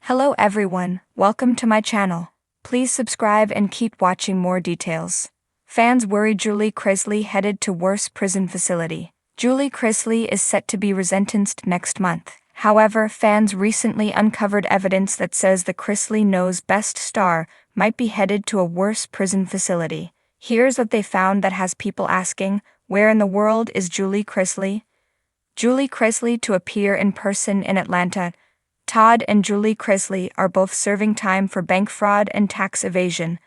Hello everyone, welcome to my channel. Please subscribe and keep watching more details. Fans worry Julie Chrisley headed to worse prison facility. Julie Chrisley is set to be resentenced next month. However, fans recently uncovered evidence that says the Chrisley Knows Best star might be headed to a worse prison facility. Here's what they found that has people asking, where in the world is Julie Chrisley? Julie Chrisley to appear in person in Atlanta. Todd and Julie Chrisley are both serving time for bank fraud and tax evasion.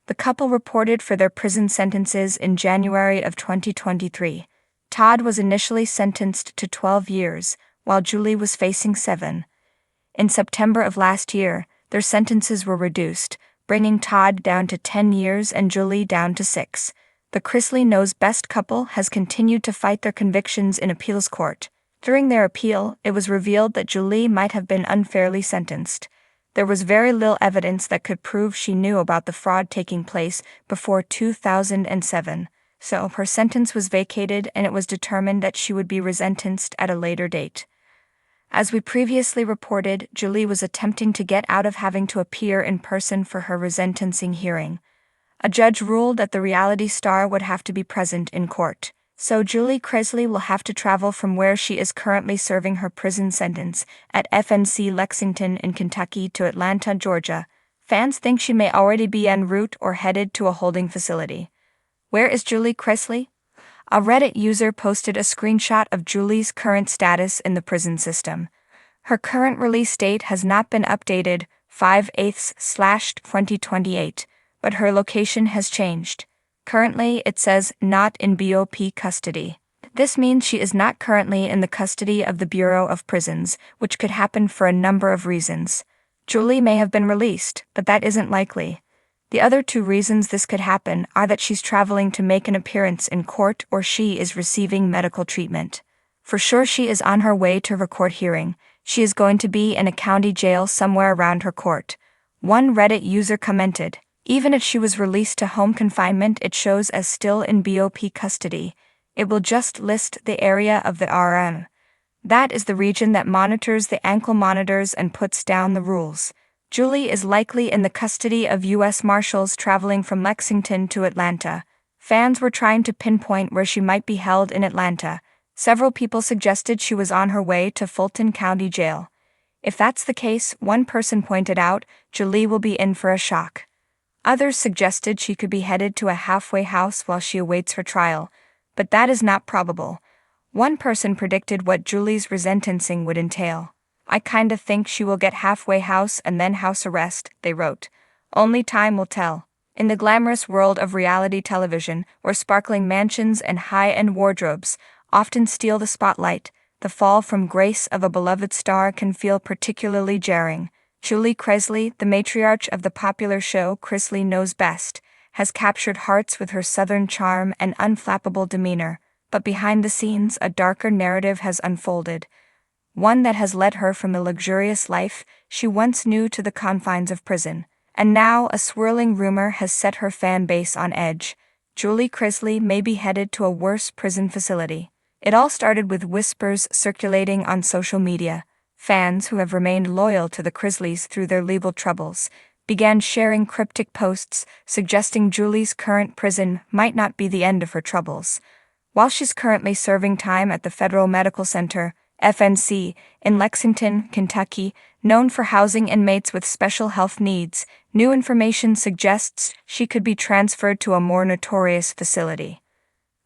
The couple reported for their prison sentences in January of 2023. Todd was initially sentenced to 12 years, while Julie was facing 7. In September of last year, their sentences were reduced, bringing Todd down to 10 years and Julie down to 6. The Chrisley Knows Best couple has continued to fight their convictions in appeals court. During their appeal, it was revealed that Julie might have been unfairly sentenced. There was very little evidence that could prove she knew about the fraud taking place before 2007, so her sentence was vacated and it was determined that she would be resentenced at a later date. As we previously reported, Julie was attempting to get out of having to appear in person for her resentencing hearing. A judge ruled that the reality star would have to be present in court. So Julie Chrisley will have to travel from where she is currently serving her prison sentence at FNC Lexington in Kentucky to Atlanta, Georgia. Fans think she may already be en route or headed to a holding facility. Where is Julie Chrisley? A Reddit user posted a screenshot of Julie's current status in the prison system. Her current release date has not been updated, 5/8/2028, but her location has changed. Currently, it says, not in BOP custody. This means she is not currently in the custody of the Bureau of Prisons, which could happen for a number of reasons. Julie may have been released, but that isn't likely. The other two reasons this could happen are that she's traveling to make an appearance in court or she is receiving medical treatment. For sure she is on her way to her court hearing. She is going to be in a county jail somewhere around her court. One Reddit user commented, even if she was released to home confinement, it shows as still in BOP custody. It will just list the area of the RM. That is the region that monitors the ankle monitors and puts down the rules. Julie is likely in the custody of U.S. Marshals traveling from Lexington to Atlanta. Fans were trying to pinpoint where she might be held in Atlanta. Several people suggested she was on her way to Fulton County Jail. If that's the case, one person pointed out, Julie will be in for a shock. Others suggested she could be headed to a halfway house while she awaits her trial, but that is not probable. One person predicted what Julie's resentencing would entail. I kinda think she will get halfway house and then house arrest, they wrote. Only time will tell. In the glamorous world of reality television, where sparkling mansions and high-end wardrobes often steal the spotlight, the fall from grace of a beloved star can feel particularly jarring. Julie Chrisley, the matriarch of the popular show Chrisley Knows Best, has captured hearts with her southern charm and unflappable demeanor, but behind the scenes a darker narrative has unfolded, one that has led her from the luxurious life she once knew to the confines of prison. And now a swirling rumor has set her fan base on edge. Julie Chrisley may be headed to a worse prison facility. It all started with whispers circulating on social media. Fans who have remained loyal to the Chrisleys through their legal troubles began sharing cryptic posts suggesting Julie's current prison might not be the end of her troubles. While she's currently serving time at the Federal Medical Center, FNC, in Lexington, Kentucky, known for housing inmates with special health needs, new information suggests she could be transferred to a more notorious facility.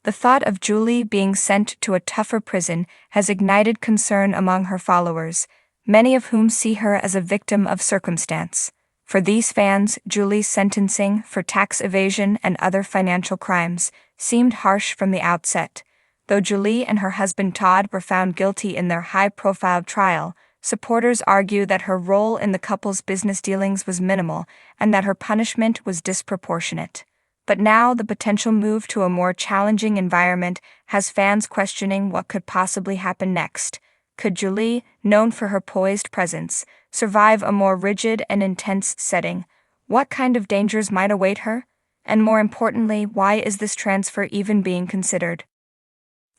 The thought of Julie being sent to a tougher prison has ignited concern among her followers, many of whom see her as a victim of circumstance. For these fans, Julie's sentencing for tax evasion and other financial crimes seemed harsh from the outset. Though Julie and her husband Todd were found guilty in their high-profile trial, supporters argue that her role in the couple's business dealings was minimal and that her punishment was disproportionate. But now the potential move to a more challenging environment has fans questioning what could possibly happen next. Could Julie, known for her poised presence, survive a more rigid and intense setting? What kind of dangers might await her? And more importantly, why is this transfer even being considered?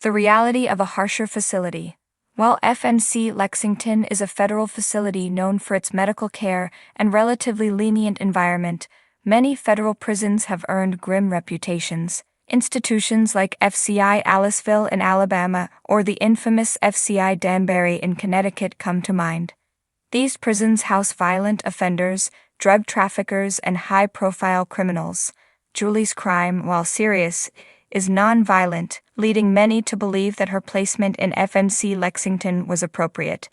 The reality of a harsher facility. While FMC Lexington is a federal facility known for its medical care and relatively lenient environment, many federal prisons have earned grim reputations. Institutions like FCI Aliceville in Alabama or the infamous FCI Danbury in Connecticut come to mind. These prisons house violent offenders, drug traffickers, and high-profile criminals. Julie's crime, while serious, is non-violent, leading many to believe that her placement in FMC Lexington was appropriate.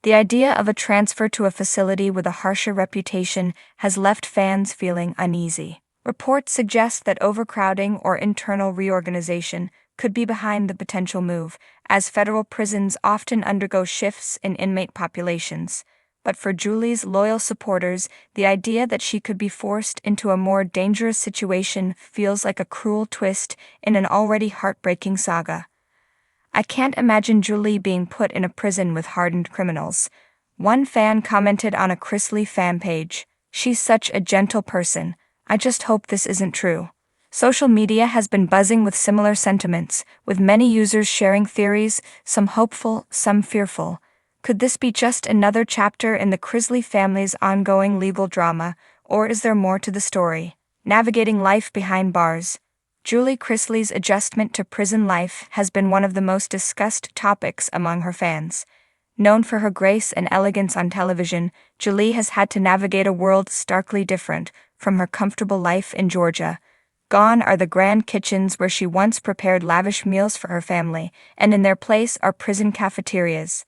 The idea of a transfer to a facility with a harsher reputation has left fans feeling uneasy. Reports suggest that overcrowding or internal reorganization could be behind the potential move, as federal prisons often undergo shifts in inmate populations. But for Julie's loyal supporters, the idea that she could be forced into a more dangerous situation feels like a cruel twist in an already heartbreaking saga. "I can't imagine Julie being put in a prison with hardened criminals," one fan commented on a Chrisley fan page. "She's such a gentle person. I just hope this isn't true." Social media has been buzzing with similar sentiments, with many users sharing theories, some hopeful, some fearful. Could this be just another chapter in the Chrisley family's ongoing legal drama, or is there more to the story? Navigating life behind bars. Julie Chrisley's adjustment to prison life has been one of the most discussed topics among her fans. Known for her grace and elegance on television, Julie has had to navigate a world starkly different from her comfortable life in Georgia. Gone are the grand kitchens where she once prepared lavish meals for her family, and in their place are prison cafeterias.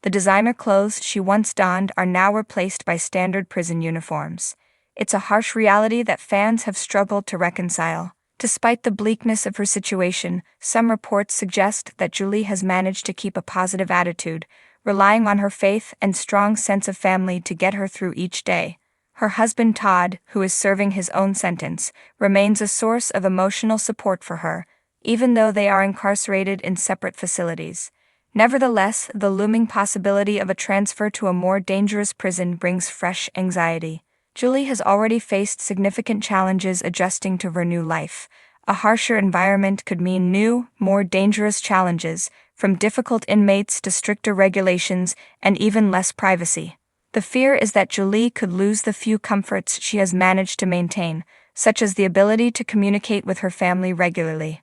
The designer clothes she once donned are now replaced by standard prison uniforms. It's a harsh reality that fans have struggled to reconcile. Despite the bleakness of her situation, some reports suggest that Julie has managed to keep a positive attitude, relying on her faith and strong sense of family to get her through each day. Her husband Todd, who is serving his own sentence, remains a source of emotional support for her, even though they are incarcerated in separate facilities. Nevertheless, the looming possibility of a transfer to a more dangerous prison brings fresh anxiety. Julie has already faced significant challenges adjusting to her new life. A harsher environment could mean new, more dangerous challenges, from difficult inmates to stricter regulations and even less privacy. The fear is that Julie could lose the few comforts she has managed to maintain, such as the ability to communicate with her family regularly.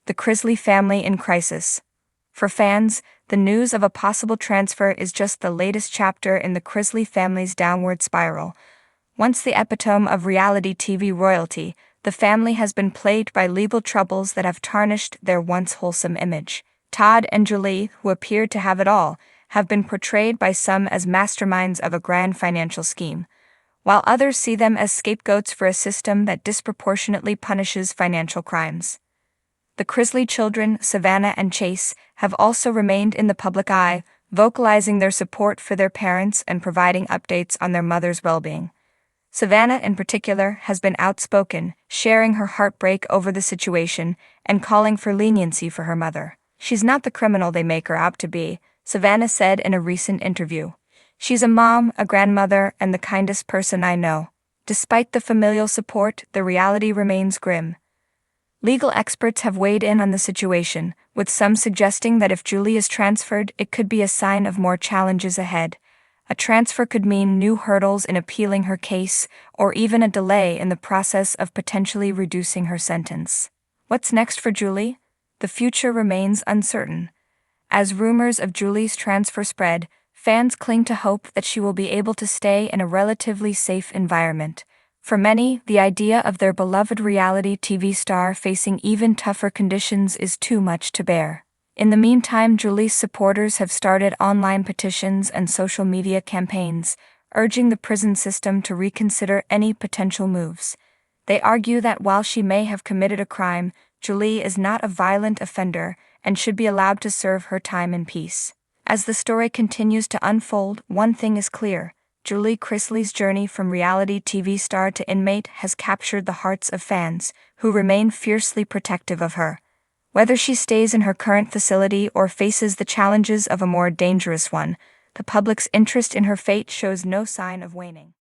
The Chrisley family in crisis. For fans, the news of a possible transfer is just the latest chapter in the Chrisley family's downward spiral. Once the epitome of reality TV royalty, the family has been plagued by legal troubles that have tarnished their once wholesome image. Todd and Julie, who appeared to have it all, have been portrayed by some as masterminds of a grand financial scheme, while others see them as scapegoats for a system that disproportionately punishes financial crimes. The Chrisley children, Savannah and Chase, have also remained in the public eye, vocalizing their support for their parents and providing updates on their mother's well-being. Savannah, in particular, has been outspoken, sharing her heartbreak over the situation and calling for leniency for her mother. "She's not the criminal they make her out to be," Savannah said in a recent interview. "She's a mom, a grandmother, and the kindest person I know." Despite the familial support, the reality remains grim. Legal experts have weighed in on the situation, with some suggesting that if Julie is transferred, it could be a sign of more challenges ahead. A transfer could mean new hurdles in appealing her case, or even a delay in the process of potentially reducing her sentence. What's next for Julie? The future remains uncertain. As rumors of Julie's transfer spread, fans cling to hope that she will be able to stay in a relatively safe environment. For many, the idea of their beloved reality TV star facing even tougher conditions is too much to bear. In the meantime, Julie's supporters have started online petitions and social media campaigns, urging the prison system to reconsider any potential moves. They argue that while she may have committed a crime, Julie is not a violent offender and should be allowed to serve her time in peace. As the story continues to unfold, one thing is clear: Julie Chrisley's journey from reality TV star to inmate has captured the hearts of fans, who remain fiercely protective of her. Whether she stays in her current facility or faces the challenges of a more dangerous one, the public's interest in her fate shows no sign of waning.